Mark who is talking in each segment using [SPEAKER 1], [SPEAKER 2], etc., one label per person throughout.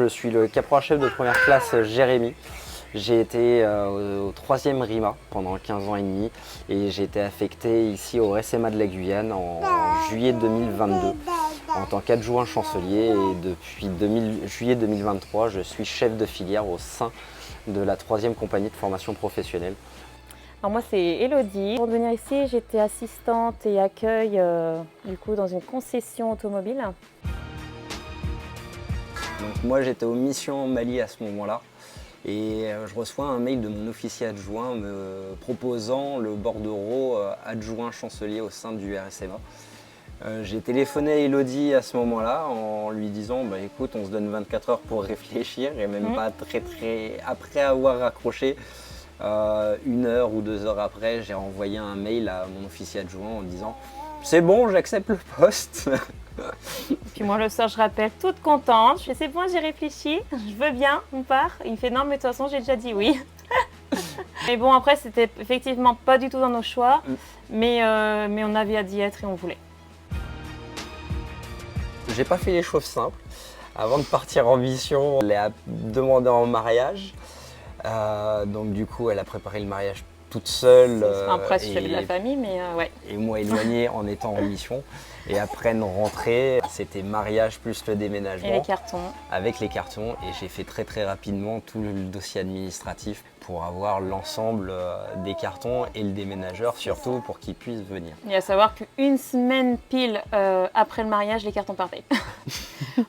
[SPEAKER 1] suis le caporal-chef de première classe Jérémy. J'ai été au 3e RIMA pendant 15 ans et demi et j'ai été affecté ici au RSMA de la Guyane en juillet 2022 en tant qu'adjoint chancelier et depuis juillet 2023, je suis chef de filière au sein de la 3e compagnie de formation professionnelle.
[SPEAKER 2] Alors moi c'est Elodie. Pour venir ici, j'étais assistante et accueil du coup dans une concession automobile.
[SPEAKER 1] Donc moi j'étais aux missions en Mali à ce moment-là et je reçois un mail de mon officier adjoint me proposant le bordereau adjoint chancelier au sein du RSMA. J'ai téléphoné à Elodie à ce moment-là en lui disant bah, écoute, on se donne 24 heures pour réfléchir et même pas très après avoir raccroché. 1 heure ou 2 heures après, j'ai envoyé un mail à mon officier adjoint en disant c'est bon, j'accepte le poste.
[SPEAKER 2] Puis moi le soir je rappelle toute contente, je fais c'est bon, j'ai réfléchi, je veux bien, on part. Il me fait non mais de toute façon j'ai déjà dit oui. Mais bon après c'était effectivement pas du tout dans nos choix, mais on avait d'y être et on voulait.
[SPEAKER 1] J'ai pas fait les choses simples. Avant de partir en mission, elle a demandé en mariage. Donc du coup, elle a préparé le mariage toute seule.
[SPEAKER 2] Après, je de la famille, mais ouais.
[SPEAKER 1] Et moi éloigné en étant en mission. Et après une rentrée, c'était mariage plus le déménagement.
[SPEAKER 2] Et les cartons.
[SPEAKER 1] Avec les cartons. Et j'ai fait très rapidement tout le dossier administratif pour avoir l'ensemble des cartons et le déménageur surtout pour qu'il puisse venir.
[SPEAKER 2] Et à savoir qu'une semaine pile après le mariage, les cartons partaient.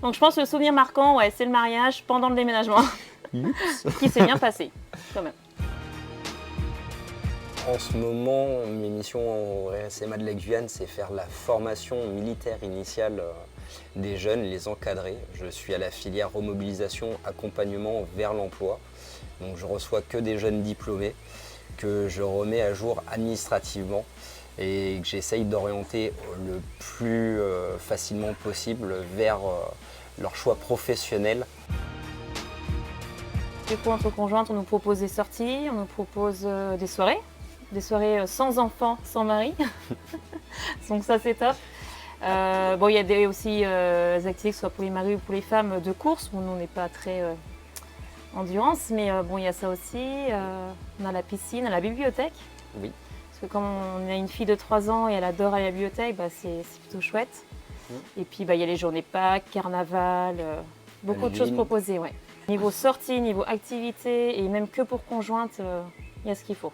[SPEAKER 2] Donc je pense que le souvenir marquant, ouais, c'est le mariage pendant le déménagement. Qui s'est bien passé quand même.
[SPEAKER 1] En ce moment, mes missions au RSMA de la Guyane, c'est faire la formation militaire initiale des jeunes, les encadrer. Je suis à la filière remobilisation accompagnement vers l'emploi. Donc je reçois que des jeunes diplômés que je remets à jour administrativement et que j'essaye d'orienter le plus facilement possible vers leur choix professionnel.
[SPEAKER 2] Du coup, entre conjointes, on nous propose des sorties, on nous propose des soirées sans enfants, sans mari. Donc ça, c'est top. Bon, il y a aussi des activités, que ce soit pour les maris ou pour les femmes, de course. Bon, nous, on n'est pas très endurance, mais bon, il y a ça aussi. On a la piscine, la bibliothèque.
[SPEAKER 1] Oui.
[SPEAKER 2] Parce que comme on a une fille de 3 ans et elle adore aller à la bibliothèque, bah, c'est plutôt chouette. Et puis, bah, il y a les journées Pâques, Carnaval, beaucoup de choses proposées. Ouais. Niveau sortie, niveau activité et même que pour conjointe, il y a ce qu'il faut.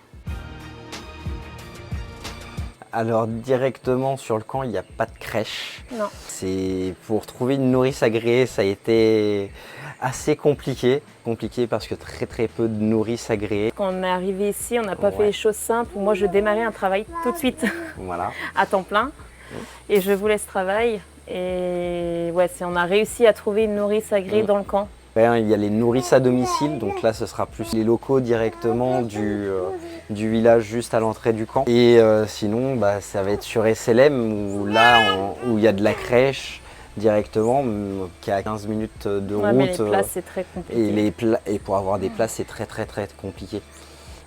[SPEAKER 1] Alors directement sur le camp, il n'y a pas de crèche.
[SPEAKER 2] Non.
[SPEAKER 1] C'est pour trouver une nourrice agréée, ça a été assez compliqué. Compliqué parce que très peu de nourrices agréées.
[SPEAKER 2] Quand on est arrivé ici, on n'a pas fait les choses simples. Moi, je démarrais un travail tout de suite,
[SPEAKER 1] voilà.
[SPEAKER 2] à temps plein. Et je voulais ce travail. Et ouais, on a réussi à trouver une nourrice agréée dans le camp.
[SPEAKER 1] Il y a les nourrices à domicile, donc là ce sera plus les locaux directement du village juste à l'entrée du camp. Et sinon ça va être sur SLM où il y a de la crèche directement qui est à 15 minutes de route.
[SPEAKER 2] Mais les places c'est très compliqué.
[SPEAKER 1] Et pour avoir des places c'est très compliqué.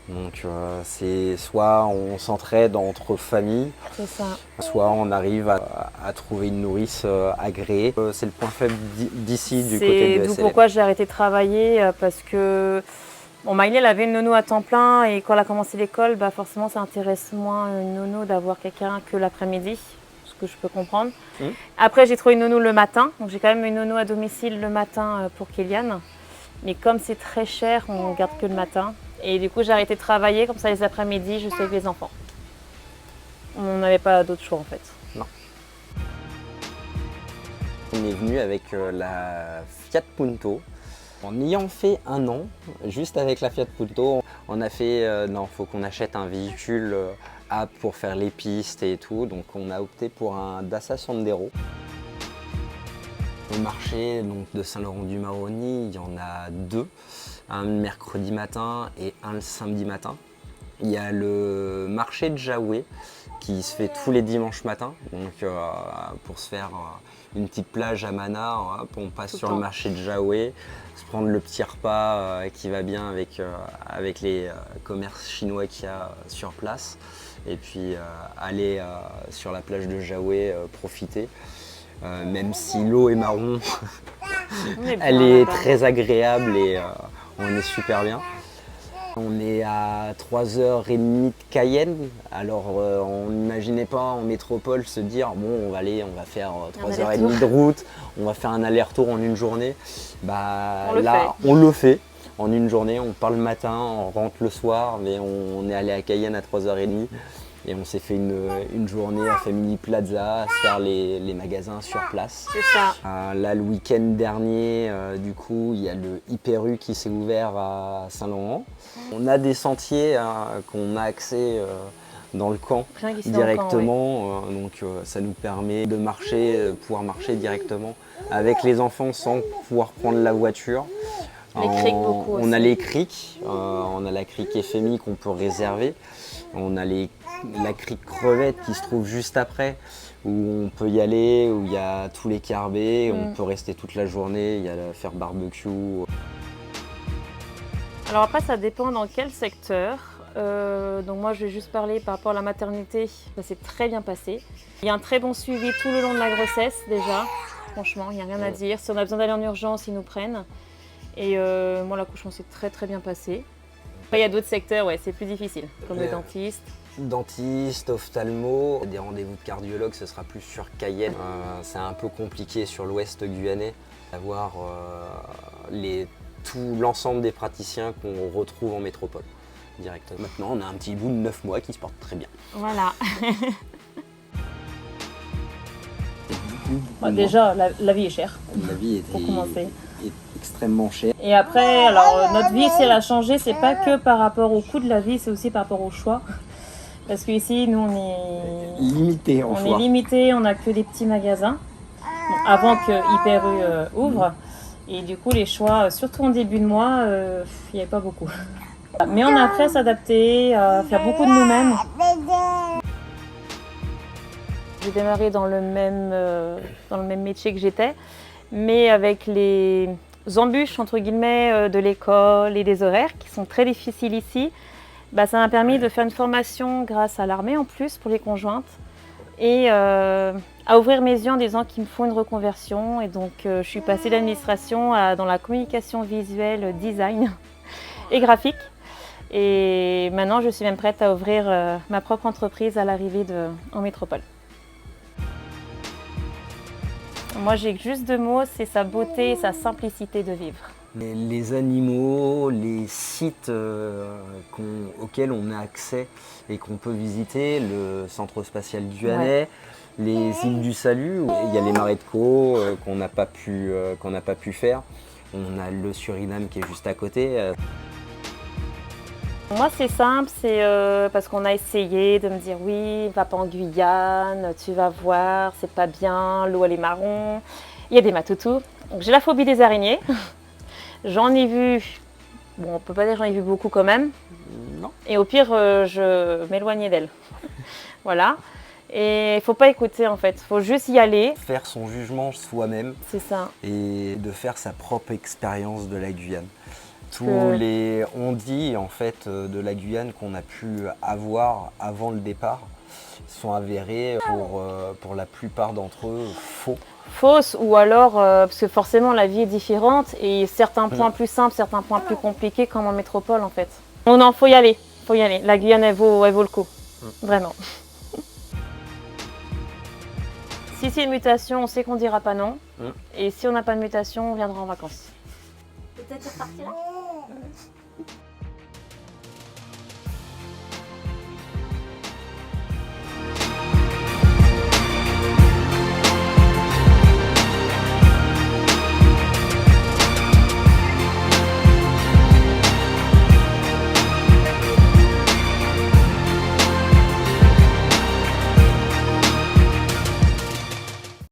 [SPEAKER 1] Donc c'est soit on s'entraide entre familles, soit on arrive à trouver une nourrice agréée. C'est le point faible d'ici, du côté de SLM.
[SPEAKER 2] C'est pourquoi j'ai arrêté de travailler, parce que bon, Maïlé elle avait une nounou à temps plein et quand elle a commencé l'école, bah forcément ça intéresse moins une nounou d'avoir quelqu'un que l'après-midi, ce que je peux comprendre. Après j'ai trouvé une nounou le matin, donc j'ai quand même une nounou à domicile le matin pour Kéliane. Mais comme c'est très cher, on ne garde que le matin. Et du coup, j'ai arrêté de travailler, comme ça les après-midi, je suis avec les enfants. On n'avait pas d'autre choix en fait.
[SPEAKER 1] Non. On est venu avec la Fiat Punto. En ayant fait 1 an, juste avec la Fiat Punto, on a fait non, faut qu'on achète un véhicule pour faire les pistes et tout. Donc on a opté pour un Dacia Sandero. Au marché donc, de Saint-Laurent-du-Maroni, il y en a 2. Un le mercredi matin et un le samedi matin. Il y a le marché de Jaoué qui se fait tous les dimanches matins. Donc pour se faire une petite plage à Mana, on passe sur le marché de Jaoué, se prendre le petit repas qui va bien avec les commerces chinois qu'il y a sur place. Et puis aller sur la plage de Jaoué profiter. Même si l'eau est marron, Elle est très agréable et on est super bien. On est à 3h30 de Cayenne, alors on n'imaginait pas en métropole se dire bon on va faire 3h30 de route, on va faire un aller-retour en une journée. Bah là on le fait en une journée, on part le matin, on rentre le soir, mais on est allé à Cayenne à 3h30 et on s'est fait une journée à Family Plaza, à se faire les magasins sur place.
[SPEAKER 2] C'est ça.
[SPEAKER 1] Là le week-end dernier, du coup il y a le Hyper U qui s'est ouvert à Saint-Laurent. On a des sentiers qu'on a accès dans le camp directement, camp, ouais. Donc ça nous permet de marcher, pouvoir marcher directement avec les enfants sans pouvoir prendre la voiture.
[SPEAKER 2] Les criques beaucoup aussi.
[SPEAKER 1] On a les criques, on a la crique FMI qu'on peut réserver, on a la crique crevette qui se trouve juste après où on peut y aller, où il y a tous les carbets, on peut rester toute la journée, il y a faire barbecue.
[SPEAKER 2] Alors après ça dépend dans quel secteur. Donc moi je vais juste parler par rapport à la maternité, ça s'est très bien passé. Il y a un très bon suivi tout le long de la grossesse déjà, franchement il n'y a rien à dire. Si on a besoin d'aller en urgence, ils nous prennent. Et moi l'accouchement s'est très bien passé. Après il y a d'autres secteurs, ouais, c'est plus difficile, comme le dentiste.
[SPEAKER 1] Dentiste, ophtalmo, des rendez-vous de cardiologue, ce sera plus sur Cayenne. C'est un peu compliqué sur l'ouest guyanais d'avoir tout l'ensemble des praticiens qu'on retrouve en métropole directement. Maintenant, on a un petit bout de 9 mois qui se porte très bien.
[SPEAKER 2] Voilà. Bon, déjà, la vie est chère.
[SPEAKER 1] La vie est extrêmement chère.
[SPEAKER 2] Et après, alors notre vie, si elle a changé, c'est pas que par rapport au coût de la vie, c'est aussi par rapport au choix. Parce qu'ici, nous, on est
[SPEAKER 1] limité en choix.
[SPEAKER 2] On est limité, on n'a que des petits magasins avant que Hyper U ouvre. Et du coup, les choix, surtout en début de mois, il n'y avait pas beaucoup. Mais on a appris à s'adapter, à faire beaucoup de nous-mêmes. J'ai démarré dans le même métier que j'étais, mais avec les embûches entre guillemets de l'école et des horaires qui sont très difficiles ici, bah, ça m'a permis de faire une formation grâce à l'armée en plus pour les conjointes et à ouvrir mes yeux en disant qu'il me faut une reconversion. Et donc je suis passée d'administration dans la communication visuelle, design et graphique. Et maintenant je suis même prête à ouvrir ma propre entreprise à l'arrivée en métropole. Moi j'ai juste 2 mots, c'est sa beauté et sa simplicité de vivre.
[SPEAKER 1] Les animaux, les sites auxquels on a accès et qu'on peut visiter, le centre spatial guyanais, les îles du Salut, où il y a les marais de Caux qu'on n'a pas pu faire. On a le Suriname qui est juste à côté.
[SPEAKER 2] Moi c'est simple, c'est parce qu'on a essayé de me dire oui, va pas en Guyane, tu vas voir, c'est pas bien, l'eau elle est marron, il y a des matoutous. Donc j'ai la phobie des araignées. J'en ai vu, bon on peut pas dire j'en ai vu beaucoup quand même.
[SPEAKER 1] Non.
[SPEAKER 2] Et au pire je m'éloignais d'elles. Voilà. Et il faut pas écouter en fait, il faut juste y aller.
[SPEAKER 1] Faire son jugement soi-même.
[SPEAKER 2] C'est ça.
[SPEAKER 1] Et de faire sa propre expérience de la Guyane. On dit en fait de la Guyane qu'on a pu avoir avant le départ sont avérés pour la plupart d'entre eux faux.
[SPEAKER 2] Fausses ou alors parce que forcément la vie est différente et certains points plus simples, certains points plus compliqués comme en métropole en fait. Non, faut y aller, faut y aller. La Guyane elle vaut le coup, vraiment. Si c'est une mutation, on sait qu'on dira pas non. Et si on n'a pas de mutation, on viendra en vacances.
[SPEAKER 3] Peut-être repartir là.